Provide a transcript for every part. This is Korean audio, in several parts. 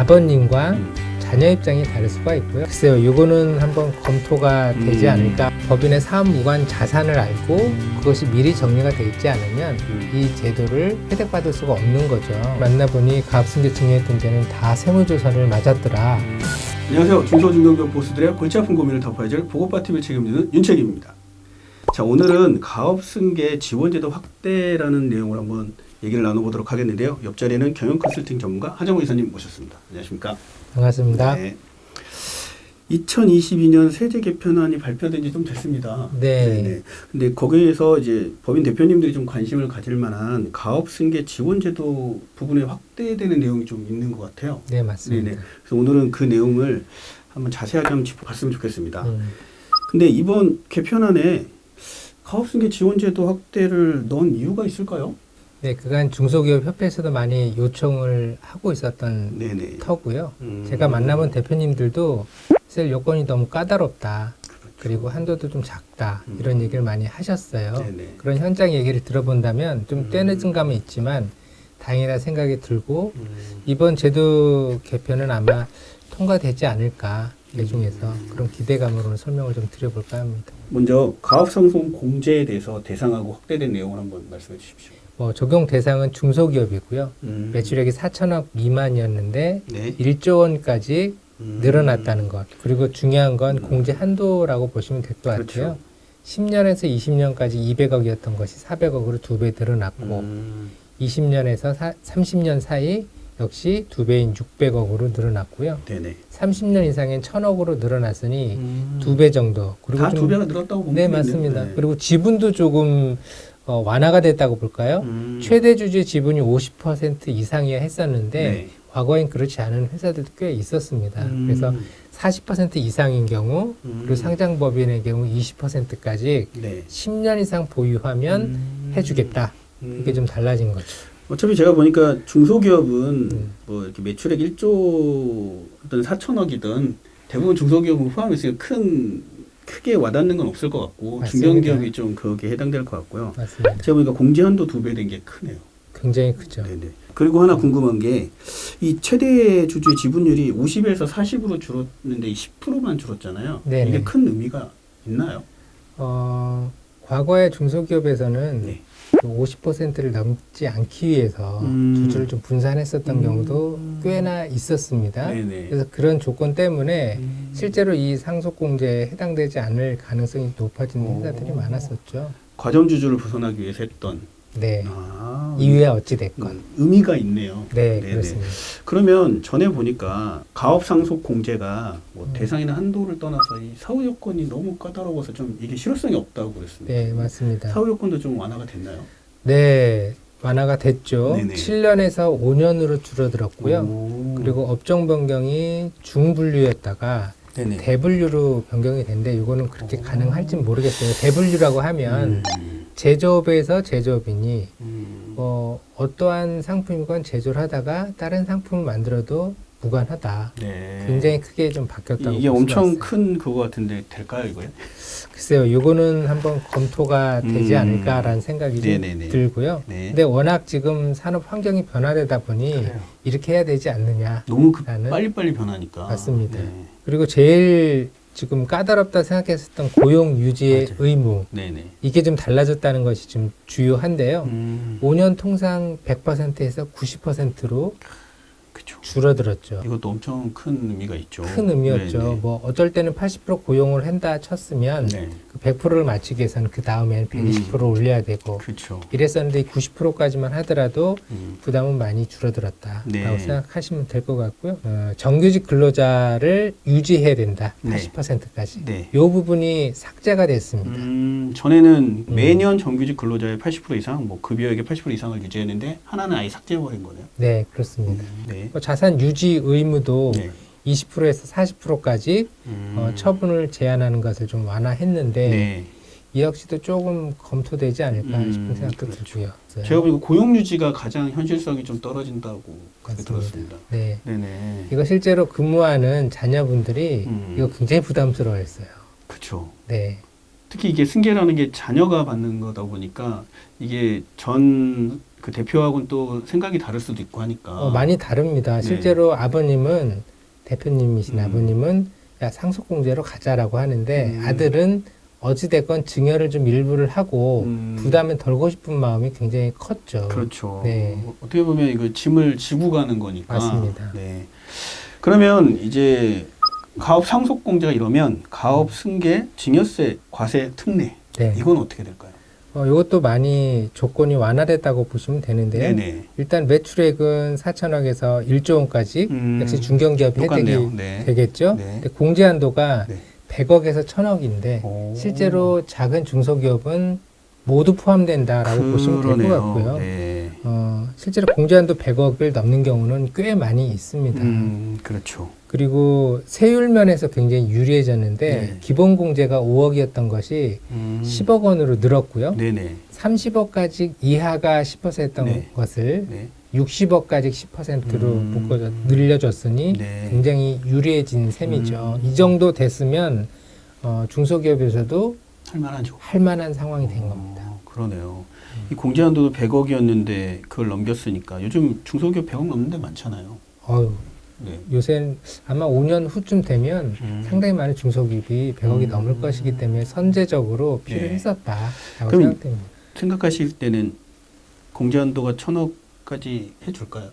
아버님과 자녀 입장이 다를 수가 있고요. 글쎄요, 이거는 한번 검토가 되지 않을까. 법인의 사업 무관 자산을 알고 그것이 미리 정리가 돼 있지 않으면 이 제도를 혜택받을 수가 없는 거죠. 만나보니 가압승계 증여했던 데는 다 세무조사를 맞았더라. 안녕하세요. 중소중견기업 보수들의 골치 아픈 고민을 덮어야될 보고파팀을 책임지는 윤책입니다. 자, 오늘은 가업승계 지원제도 확대라는 내용을 한번 얘기를 나눠보도록 하겠는데요. 옆자리에는 경영 컨설팅 전문가 하정우 이사님 모셨습니다. 안녕하십니까? 반갑습니다. 네. 2022년 세제 개편안이 발표된 지 좀 됐습니다. 네. 근데 거기에서 이제 법인 대표님들이 좀 관심을 가질 만한 가업승계 지원제도 부분에 확대되는 내용이 좀 있는 것 같아요. 네, 맞습니다. 네네. 그래서 오늘은 그 내용을 한번 자세하게 한번 짚어봤으면 좋겠습니다. 근데 이번 개편안에 가업승계 지원제도 확대를 넣은 이유가 있을까요? 네, 그간 중소기업협회에서도 많이 요청을 하고 있었던 네네. 터고요. 제가 만나본 대표님들도 사실 요건이 너무 까다롭다. 그렇죠. 그리고 한도도 좀 작다. 이런 얘기를 많이 하셨어요. 네네. 그런 현장 얘기를 들어본다면 좀 떼늦은 감은 있지만 다행이라 생각이 들고 이번 제도 개편은 아마 통과되지 않을까. 대중에서 그런 기대감으로 설명을 좀 드려볼까 합니다. 먼저 가업상속 공제에 대해서 대상하고 확대된 내용을 한번 말씀해 주십시오. 적용 대상은 중소기업이고요. 매출액이 4천억 미만이었는데 네. 1조 원까지 늘어났다는 것. 그리고 중요한 건 공제 한도라고 보시면 될 것 같아요. 그렇죠. 10년에서 20년까지 200억이었던 것이 400억으로 2배 늘어났고 20년에서 30년 사이 역시 2배인 600억으로 늘어났고요. 네네. 30년 이상엔 1000억으로 늘어났으니 2배 정도. 그리고 다 2배가 늘었다고 보면 네, 맞습니다. 그리고 지분도 조금 완화가 됐다고 볼까요? 최대 주주 지분이 50% 이상이야 했었는데 네. 과거엔 그렇지 않은 회사들도 꽤 있었습니다. 그래서 40% 이상인 경우 그리고 상장법인의 경우 20%까지 네. 10년 이상 보유하면 해주겠다. 이게 좀 달라진 거죠. 어차피 제가 보니까 중소기업은 뭐 이렇게 매출액 1조든 4천억이든 대부분 중소기업은 포함해서 크게 와닿는 건 없을 것 같고 맞습니다. 중견기업이 좀 거기에 해당될 것 같고요. 맞습니다. 제가 보니까 공제 한도 2배 된 게 크네요. 굉장히 크죠. 네네. 그리고 하나 궁금한 게 이 최대 주주의 지분율이 50에서 40으로 줄었는데 10%만 줄었잖아요. 네네. 이게 큰 의미가 있나요? 과거의 중소기업에서는 네. 50%를 넘지 않기 위해서 주주를 좀 분산했었던 경우도 꽤나 있었습니다. 네네. 그래서 그런 조건 때문에 실제로 이 상속공제에 해당되지 않을 가능성이 높아지는 회사들이 많았었죠. 과점주주를 벗어나기 위해서 했던 네. 아, 이유야 어찌됐건. 의미가 있네요. 네, 네네. 그렇습니다. 그러면 전에 보니까 가업상속 공제가 뭐 대상이나 한도를 떠나서 이 사후 요건이 너무 까다로워서 좀 이게 실효성이 없다고 그랬습니다. 네, 맞습니다. 사후 요건도 좀 완화가 됐나요? 네, 완화가 됐죠. 네네. 7년에서 5년으로 줄어들었고요. 오. 그리고 업종 변경이 중분류였다가 네네. 대분류로 변경이 됐는데 이거는 그렇게 가능할지 모르겠어요. 대분류라고 하면 제조업에서 제조업인이 어떠한 상품이건 제조를 하다가 다른 상품을 만들어도 무관하다. 네. 굉장히 크게 좀 바뀌었다고 이게 볼 수가 엄청 있어요. 큰 그거 같은데 될까요 이거요? 글쎄요, 이거는 한번 검토가 되지 않을까라는 생각이 좀 네네네. 들고요. 네. 근데 워낙 지금 산업 환경이 변화되다 보니 그래요. 이렇게 해야 되지 않느냐. 너무 라는 빨리빨리 변하니까. 맞습니다. 네. 그리고 제일 지금 까다롭다 생각했었던 고용 유지의 맞아요. 의무. 네네. 이게 좀 달라졌다는 것이 좀 주요한데요. 5년 통상 100%에서 90%로 그렇죠. 줄어들었죠. 이것도 엄청 큰 의미가 있죠. 큰 의미였죠. 네네. 뭐 어쩔 때는 80% 고용을 한다 쳤으면 네. 그 100%를 맞추기 위해서는 그 다음엔 120% 올려야 되고 그렇죠. 이랬었는데 90%까지만 하더라도 부담은 많이 줄어들었다라고 네. 생각하시면 될 것 같고요. 정규직 근로자를 유지해야 된다. 네. 80%까지. 네. 이 부분이 삭제가 됐습니다. 전에는 매년 정규직 근로자의 80% 이상, 뭐 급여액의 80% 이상을 유지했는데 하나는 아예 삭제해버린 거네요. 네, 그렇습니다. 네. 자산 유지 의무도 네. 20%에서 40%까지 처분을 제한하는 것을 좀 완화했는데 네. 이 역시도 조금 검토되지 않을까 싶은 생각도 그렇죠. 들고요. 네. 제가 보니까 고용 유지가 가장 현실성이 좀 떨어진다고 그렇게 맞습니다. 들었습니다. 네. 네네. 이거 실제로 근무하는 자녀분들이 이거 굉장히 부담스러워했어요. 그렇죠. 네. 특히 이게 승계라는 게 자녀가 받는 거다 보니까 이게 전 그 대표하고는 또 생각이 다를 수도 있고 하니까. 많이 다릅니다. 네. 실제로 아버님은 대표님이신 음. 아버님은 야 상속공제로 가자라고 하는데 아들은 어찌됐건 증여를 좀 일부를 하고 부담을 덜고 싶은 마음이 굉장히 컸죠. 그렇죠. 네. 어떻게 보면 이거 짐을 지고 가는 거니까. 맞습니다. 네. 그러면 이제 가업 상속공제가 이러면 가업 승계, 증여세, 과세, 특례 네. 이건 어떻게 될까요? 이것도 많이 조건이 완화됐다고 보시면 되는데요. 네네. 일단 매출액은 4천억에서 1조 원까지 역시 중견기업 똑같네요. 혜택이 네. 되겠죠. 네. 근데 공제한도가 네. 100억에서 1000억인데 오. 실제로 작은 중소기업은 모두 포함된다라고 보시면 될 것 그러네요. 같고요. 네. 실제로 공제한도 100억을 넘는 경우는 꽤 많이 있습니다. 그렇죠. 그리고 세율 면에서 굉장히 유리해졌는데 네. 기본 공제가 5억이었던 것이 10억 원으로 늘었고요. 네네. 30억까지 이하가 10%였던 네. 것을 네. 60억까지 10%로 늘려줬으니 네. 굉장히 유리해진 셈이죠. 이 정도 됐으면 중소기업에서도 할만하죠. 할 만한 상황이 된 겁니다. 그러네요. 이 공제한도도 100억이었는데 그걸 넘겼으니까 요즘 중소기업 100억 넘는 데 많잖아요. 네. 요새 아마 5년 후쯤 되면 상당히 많은 중소기업이 100억이 넘을 것이기 때문에 선제적으로 필요했었다라고 그럼 생각됩니다. 생각하실 때는 공제한도가 1000억까지 해줄까요?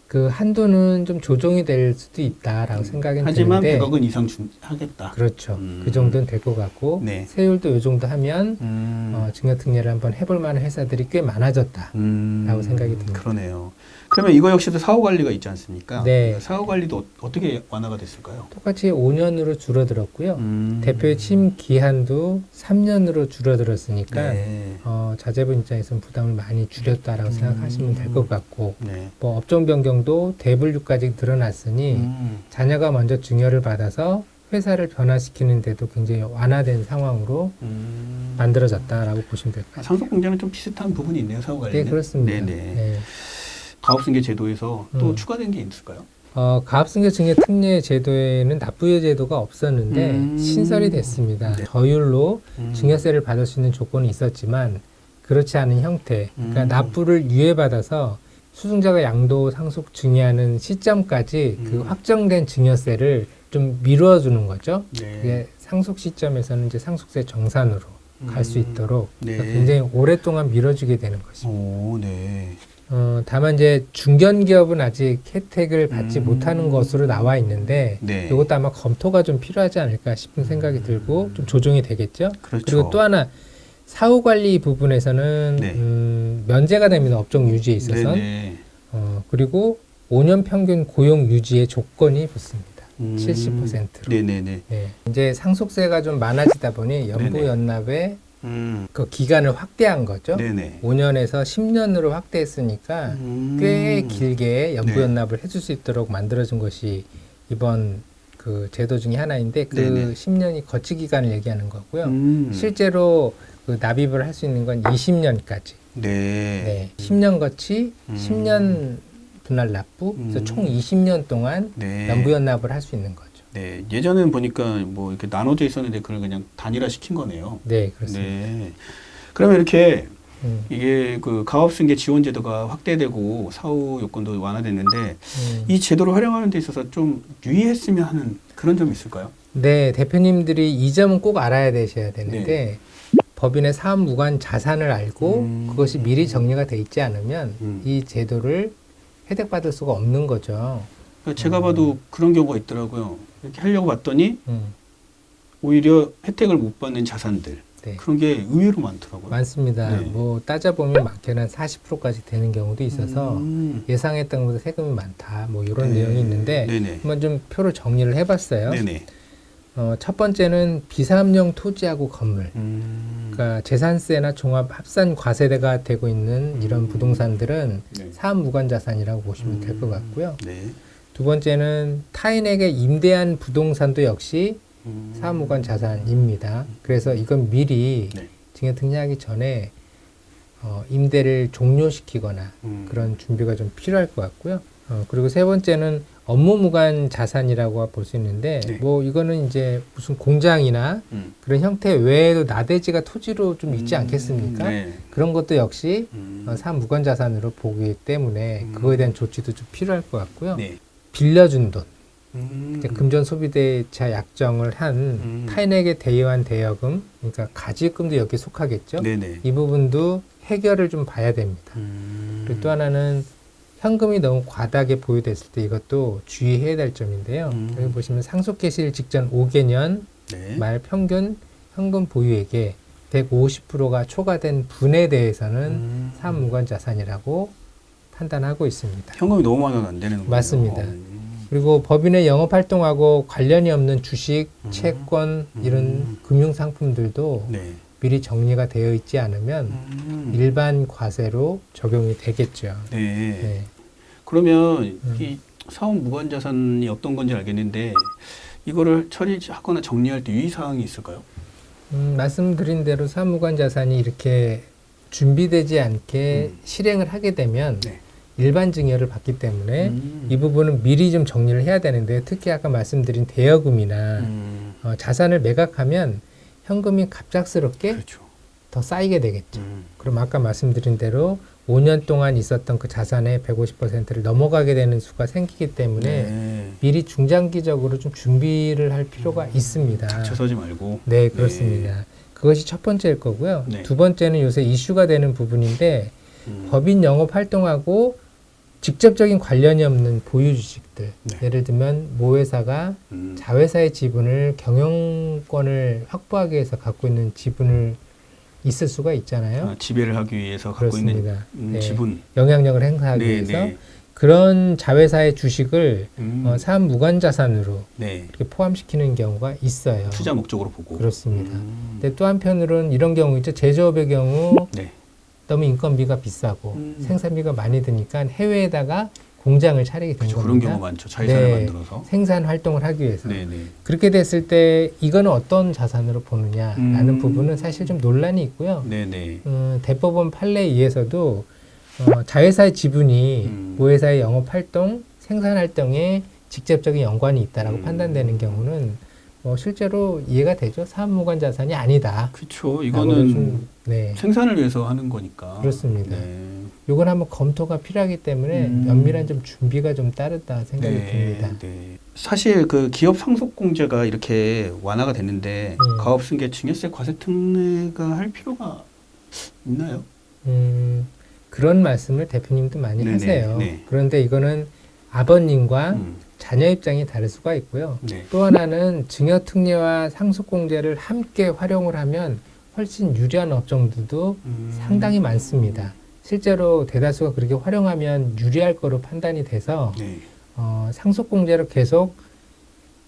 그 한도는 좀 조정이 될 수도 있다라고 생각이 하지만 드는데 100억은 이상 하겠다. 그렇죠. 그 정도는 될 것 같고 네. 세율도 이 정도 하면 증여특례를 한번 해볼 만한 회사들이 꽤 많아졌다라고 생각이 듭니다. 그러네요. 그러면 이거 역시도 사후관리가 있지 않습니까? 네. 사후관리도 어떻게 완화가 됐을까요? 똑같이 5년으로 줄어들었고요. 대표의 취임 기한도 3년으로 줄어들었으니까 네. 자제분 입장에서는 부담을 많이 줄였다라고 생각하시면 될 것 같고 네. 뭐 업종 변경도 대분류까지 드러났으니 자녀가 먼저 증여를 받아서 회사를 변화시키는데도 굉장히 완화된 상황으로 만들어졌다라고 보시면 될 것 같아요. 상속공제는 좀 비슷한 부분이 있네요. 사후관리는. 네, 그렇습니다. 네네. 네. 가업승계 제도에서 또 추가된 게 있을까요? 가압승계 증여 특례 제도에는 납부유 제도가 없었는데 신설이 됐습니다. 네. 저율로 증여세를 받을 수 있는 조건이 있었지만 그렇지 않은 형태, 그러니까 납부를 유예받아서 수승자가 양도 상속 증여하는 시점까지 그 확정된 증여세를 좀 미뤄주는 거죠. 네. 그게 상속 시점에서는 이제 상속세 정산으로 갈 수 있도록 네. 굉장히 오랫동안 미뤄주게 되는 것입니다. 오, 네. 다만 이제 중견기업은 아직 혜택을 받지 못하는 것으로 나와 있는데 네. 이것도 아마 검토가 좀 필요하지 않을까 싶은 생각이 들고 좀 조정이 되겠죠. 그렇죠. 그리고 또 하나 사후관리 부분에서는 네. 면제가 됩니다. 업종 유지에 있어서. 네네. 그리고 5년 평균 고용 유지의 조건이 붙습니다. 70%로. 네네네. 네. 이제 상속세가 좀 많아지다 보니 연부연납의 그 기간을 확대한 거죠. 네네. 5년에서 10년으로 확대했으니까 꽤 길게 연부연납을 해줄 수 있도록 만들어진 것이 이번 그 제도 중에 하나인데 그 네네. 10년이 거치 기간을 얘기하는 거고요. 실제로 그 납입을 할 수 있는 건 20년까지. 네. 네. 10년 거치, 10년 분할 납부, 그래서 총 20년 동안 네. 연부연납을 할 수 있는 거죠. 네. 예전엔 보니까 뭐 이렇게 나눠져 있었는데 그걸 그냥 단일화 시킨 거네요. 네, 그렇습니다. 네. 그러면 이렇게 음. 이게 그 가업승계 지원 제도가 확대되고 사후 요건도 완화됐는데 이 제도를 활용하는 데 있어서 좀 유의했으면 하는 그런 점이 있을까요? 네, 대표님들이 이 점은 꼭 알아야 되셔야 되는데 법인의 사업 무관 자산을 알고 그것이 미리 정리가 돼 있지 않으면 이 제도를 혜택받을 수가 없는 거죠. 그러니까 제가 봐도 그런 경우가 있더라고요. 이렇게 하려고 봤더니 음, 오히려 혜택을 못 받는 자산들 네. 그런 게 의외로 많더라고요. 많습니다. 네. 뭐 따져보면 많게는 40%까지 되는 경우도 있어서 예상했던 것보다 세금이 많다. 뭐 이런 네. 내용이 있는데 네네. 한번 좀 표를 정리를 해봤어요. 네네. 첫 번째는 비사업용 토지하고 건물. 그러니까 재산세나 종합 합산 과세대가 되고 있는 이런 부동산들은 네. 사업 무관 자산이라고 보시면 될 것 같고요. 네. 두 번째는 타인에게 임대한 부동산도 역시 사업 무관 자산입니다. 그래서 이건 미리 네. 증여 특례하기 전에 임대를 종료시키거나 그런 준비가 좀 필요할 것 같고요. 그리고 세 번째는 업무 무관 자산이라고 볼 수 있는데 네. 뭐 이거는 이제 무슨 공장이나 그런 형태 외에도 나대지가 토지로 좀 있지 않겠습니까? 네. 그런 것도 역시 사업 무관 자산으로 보기 때문에 그거에 대한 조치도 좀 필요할 것 같고요. 네. 빌려준 돈, 이제 음. 금전 소비대차 약정을 한 타인에게 대여한 대여금, 그러니까 가지금도 여기에 속하겠죠. 네네. 이 부분도 해결을 좀 봐야 됩니다. 그리고 또 하나는 현금이 너무 과다하게 보유됐을 때 이것도 주의해야 될 점인데요. 여기 보시면 상속개시일 직전 5개년 네. 말 평균 현금 보유액의 150%가 초과된 분에 대해서는 사무관 자산이라고 판단하고 있습니다. 현금이 너무 많으면 안 되는 거예요. 맞습니다. 그리고 법인의 영업 활동하고 관련이 없는 주식, 채권 이런 금융 상품들도 네. 미리 정리가 되어 있지 않으면 일반 과세로 적용이 되겠죠. 네. 네. 그러면 이 사업 무관 자산이 어떤 건지 알겠는데 이거를 처리하거나 정리할 때 유의사항이 있을까요? 말씀드린 대로 사무관 자산이 이렇게 준비되지 않게 실행을 하게 되면 네. 일반 증여를 받기 때문에 이 부분은 미리 좀 정리를 해야 되는데 특히 아까 말씀드린 대여금이나 자산을 매각하면 현금이 갑작스럽게 그렇죠. 더 쌓이게 되겠죠. 그럼 아까 말씀드린 대로 5년 동안 있었던 그 자산의 150%를 넘어가게 되는 수가 생기기 때문에 네. 미리 중장기적으로 좀 준비를 할 필요가 있습니다. 닥쳐서지 말고. 네, 그렇습니다. 그것이 첫 번째일 거고요. 네. 두 번째는 요새 이슈가 되는 부분인데 법인 영업 활동하고 직접적인 관련이 없는 보유 주식들. 네. 예를 들면 모 회사가 자회사의 지분을 경영권을 확보하기 위해서 갖고 있는 지분을 있을 수가 있잖아요. 지배를 하기 위해서 갖고 있는 그렇습니다. 네. 지분. 영향력을 행사하기 네, 위해서 네. 그런 자회사의 주식을 사업 무관 자산으로 네. 이렇게 포함시키는 경우가 있어요. 투자 목적으로 보고. 그렇습니다. 근데 또 한편으로는 이런 경우 있죠. 제조업의 경우 네. 너무 인건비가 비싸고 생산비가 많이 드니까 해외에다가 공장을 차리게 된 그렇죠. 그런 겁니다. 경우 많죠. 자회사를 네, 만들어서. 생산 활동을 하기 위해서. 네네. 그렇게 됐을 때 이거는 어떤 자산으로 보느냐라는 부분은 사실 좀 논란이 있고요. 네네. 대법원 판례에 의해서도 자회사의 지분이 모 회사의 영업 활동, 생산 활동에 직접적인 연관이 있다라고 판단되는 경우는 실제로 이해가 되죠. 사업무관 자산이 아니다. 그렇죠. 라고는 이거는 좀, 네, 생산을 위해서 하는 거니까. 그렇습니다. 네. 이건 한번 검토가 필요하기 때문에 면밀한 좀 준비가 좀 따르다 생각이 듭니다. 네. 사실 그 기업 상속공제가 이렇게 완화가 됐는데 가업승계 증여세 과세 특례가 할 필요가 있나요? 그런 말씀을 대표님도 많이 네네, 하세요. 네. 그런데 이거는 아버님과 자녀 입장이 다를 수가 있고요. 네. 또 하나는 증여특례와 상속공제를 함께 활용을 하면 훨씬 유리한 업종들도 상당히 많습니다. 실제로 대다수가 그렇게 활용하면 유리할 거로 판단이 돼서 네. 상속공제를 계속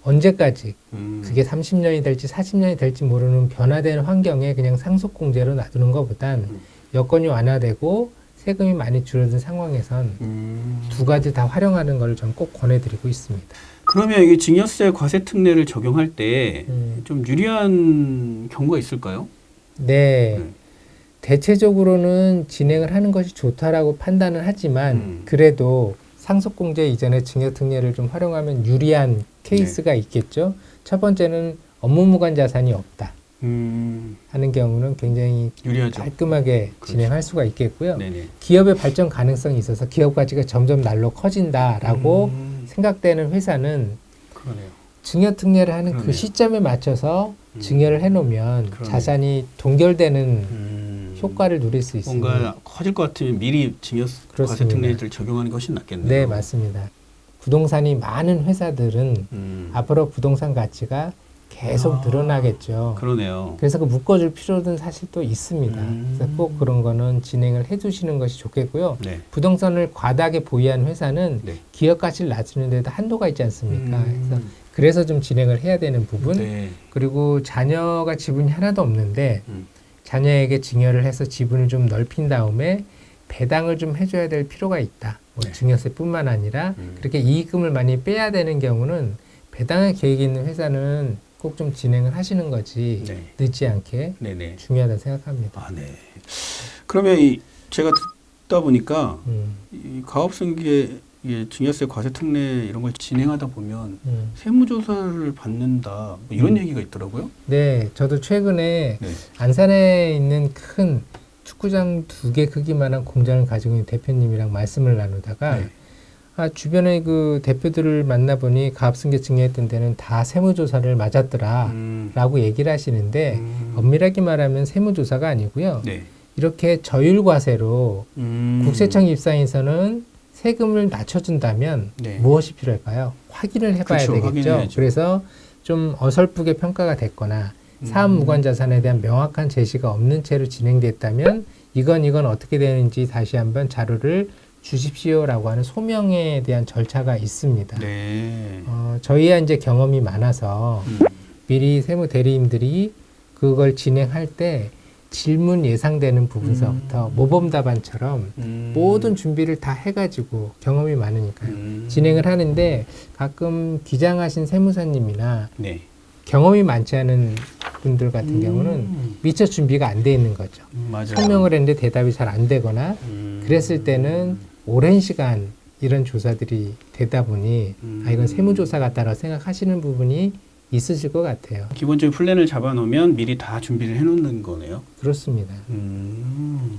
언제까지 그게 30년이 될지 40년이 될지 모르는 변화되는 환경에 그냥 상속공제로 놔두는 것보단 여건이 완화되고 세금이 많이 줄어든 상황에선 두 가지 다 활용하는 걸 전 꼭 권해드리고 있습니다. 그러면 이게 증여세 과세 특례를 적용할 때 좀 유리한 경우가 있을까요? 네. 대체적으로는 진행을 하는 것이 좋다라고 판단은 하지만 그래도 상속공제 이전에 증여특례를 좀 활용하면 유리한 케이스가 있겠죠. 첫 번째는 업무무관 자산이 없다 하는 경우는 굉장히 유리하죠. 깔끔하게 그렇죠. 진행할 수가 있겠고요. 네네. 기업의 발전 가능성이 있어서 기업 가치가 점점 날로 커진다라고 생각되는 회사는 그러네요. 증여특례를 하는 그러네요. 그 시점에 맞춰서 증여를 해놓으면 그러네요. 자산이 동결되는 효과를 누릴 수 있습니다. 뭔가 커질 것 같으면 미리 증여세 과세 그렇습니다. 특례를 적용하는 것이 낫겠네요. 네, 맞습니다. 부동산이 많은 회사들은 앞으로 부동산 가치가 계속 늘어나겠죠. 그러네요. 그래서 그 묶어줄 필요는 사실 또 있습니다. 그래서 꼭 그런 거는 진행을 해두시는 것이 좋겠고요. 네. 부동산을 과다하게 보유한 회사는 네. 기업 가치를 낮추는 데도 한도가 있지 않습니까? 그래서 좀 진행을 해야 되는 부분. 네. 그리고 자녀가 지분이 하나도 없는데 자녀에게 증여를 해서 지분을 좀 넓힌 다음에 배당을 좀 해줘야 될 필요가 있다. 뭐 네. 증여세뿐만 아니라 그렇게 이익금을 많이 빼야 되는 경우는 배당할 계획이 있는 회사는 꼭 좀 진행을 하시는 거지 네. 늦지 않게 네네. 중요하다 생각합니다. 아, 네. 그러면 제가 듣다 보니까 이 가업승계 이게 증여세 과세 특례 이런 걸 진행하다 보면 음. 세무조사를 받는다 뭐 이런 얘기가 있더라고요. 네, 저도 최근에 네. 안산에 있는 큰 축구장 2개 크기만한 공장을 가지고 있는 대표님이랑 말씀을 나누다가 네. 주변에 그 대표들을 만나보니 가압승계 증여했던 데는 다 세무조사를 맞았더라 라고 얘기를 하시는데 엄밀하게 말하면 세무조사가 아니고요. 네. 이렇게 저율과세로 국세청 입장에서는 세금을 낮춰준다면 네. 무엇이 필요할까요? 확인을 해봐야 그쵸, 되겠죠. 확인해야죠. 그래서 좀 어설프게 평가가 됐거나 사업 무관 자산에 대한 명확한 제시가 없는 채로 진행됐다면 이건 어떻게 되는지 다시 한번 자료를 주십시오라고 하는 소명에 대한 절차가 있습니다. 네. 저희야 이제 경험이 많아서 미리 세무 대리인들이 그걸 진행할 때 질문 예상되는 부분서부터 모범 답안처럼 모든 준비를 다 해가지고 경험이 많으니까요. 진행을 하는데 가끔 기장하신 세무사님이나 네. 경험이 많지 않은 분들 같은 경우는 미처 준비가 안 돼 있는 거죠. 맞아요. 설명을 했는데 대답이 잘 안 되거나 그랬을 때는 오랜 시간 이런 조사들이 되다 보니 이건 세무조사 같다라고 생각하시는 부분이 있으실 것 같아요. 기본적인 플랜을 잡아놓으면 미리 다 준비를 해놓는 거네요. 그렇습니다.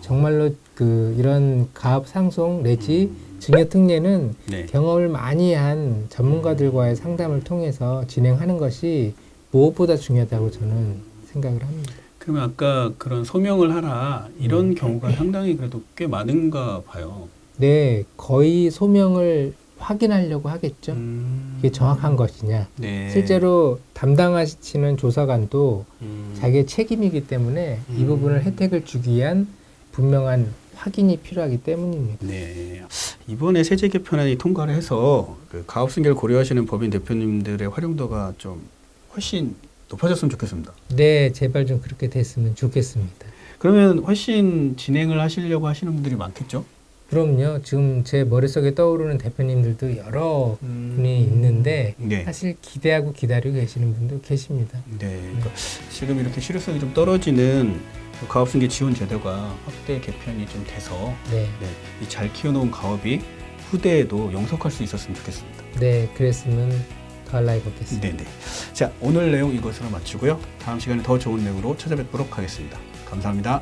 정말로 이런 가압 상속 내지 증여 특례는 네. 경험을 많이 한 전문가들과의 상담을 통해서 진행하는 것이 무엇보다 중요하다고 저는 생각을 합니다. 그러면 아까 그런 소명을 하라 이런 경우가 상당히 그래도 꽤 많은가 봐요. 네, 거의 소명을 확인하려고 하겠죠. 이게 정확한 것이냐. 네. 실제로 담당하시는 조사관도 자기의 책임이기 때문에 이 부분을 혜택을 주기 위한 분명한 확인이 필요하기 때문입니다. 네. 이번에 세제 개편안이 통과를 해서 그 가압승계를 고려하시는 법인 대표님들의 활용도가 좀 훨씬 높아졌으면 좋겠습니다. 네, 제발 좀 그렇게 됐으면 좋겠습니다. 그러면 훨씬 진행을 하시려고 하시는 분들이 많겠죠? 그럼요. 지금 제 머릿속에 떠오르는 대표님들도 여러 분이 있는데 네. 사실 기대하고 기다리고 계시는 분도 계십니다. 네. 그러니까 지금 이렇게 실효성이 좀 떨어지는 가압승계 지원 제도가 확대 개편이 좀 돼서 네, 이 잘 키워놓은 가업이 후대에도 영속할 수 있었으면 좋겠습니다. 네, 그랬으면 더 알라이겠습니다. 네네. 자, 오늘 내용 이것으로 마치고요. 다음 시간에 더 좋은 내용으로 찾아뵙도록 하겠습니다. 감사합니다.